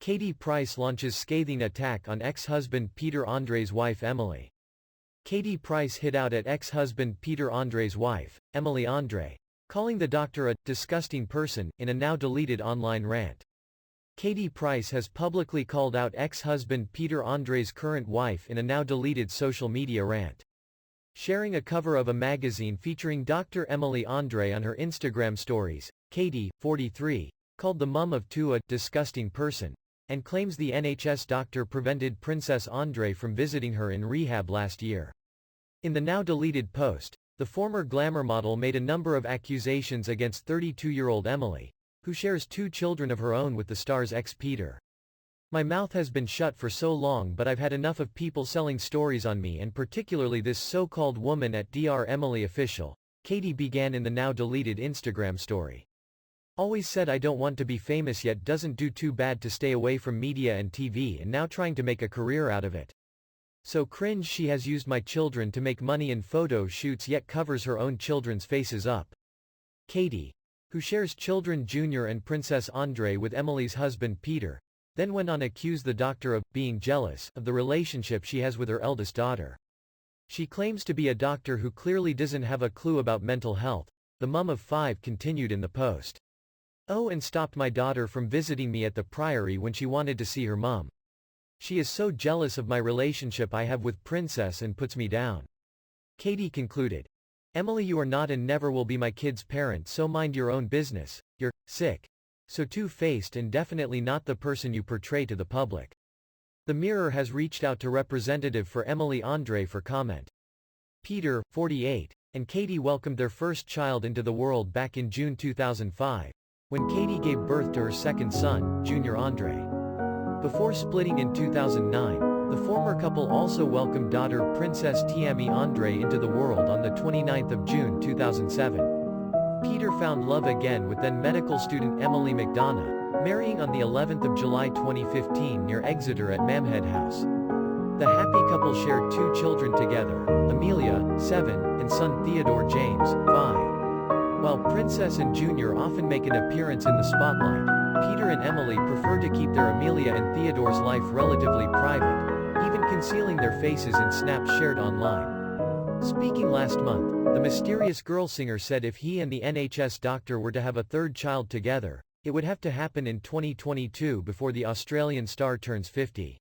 Katie Price launches scathing attack on ex-husband Peter Andre's wife Emily. Katie Price hit out at ex-husband Peter Andre's wife, Emily Andre, calling the doctor a disgusting person in a now-deleted online rant. Katie Price has publicly called out ex-husband Peter Andre's current wife in a now-deleted social media rant. Sharing a cover of a magazine featuring Dr. Emily Andre on her Instagram stories, Katie, 43, called the mum of two a disgusting person, and claims the NHS doctor prevented Princess Andre from visiting her in rehab last year. In the now-deleted post, the former glamour model made a number of accusations against 32-year-old Emily, who shares two children of her own with the star's ex-Peter. "My mouth has been shut for so long, but I've had enough of people selling stories on me, and particularly this so-called woman at Dr. Emily Official," Katie began in the now-deleted Instagram story. "Always said I don't want to be famous, yet doesn't do too bad to stay away from media and TV, and now trying to make a career out of it. So cringe she has used my children to make money in photo shoots, yet covers her own children's faces up." Katie, who shares children Junior and Princess Andre with Emily's husband Peter, then went on to accuse the doctor of being jealous of the relationship she has with her eldest daughter. She claims to be a doctor who clearly doesn't have a clue about mental health. The mum of five continued in the post. "Oh, and stopped my daughter from visiting me at the Priory when she wanted to see her mum. She is so jealous of my relationship I have with Princess and puts me down." Katie concluded, "Emily, you are not and never will be my kid's parent, so mind your own business. You're sick. So two-faced and definitely not the person you portray to the public." The Mirror has reached out to representative for Emily Andre for comment. Peter, 48, and Katie welcomed their first child into the world back in June 2005, when Katie gave birth to her second son, Junior Andre. Before splitting in 2009, the former couple also welcomed daughter Princess Tiami Andre into the world on the 29th of June 2007. Peter found love again with then medical student Emily McDonough, marrying on the 11th of July 2015 near Exeter at Mamhead House. The happy couple shared two children together, Amelia, 7, and son Theodore James, 5. While Princess and Junior often make an appearance in the spotlight, Peter and Emily prefer to keep their Amelia and Theodore's life relatively private, even concealing their faces in snaps shared online. Speaking last month, the mysterious girl singer said if he and the NHS doctor were to have a third child together, it would have to happen in 2022 before the Australian star turns 50.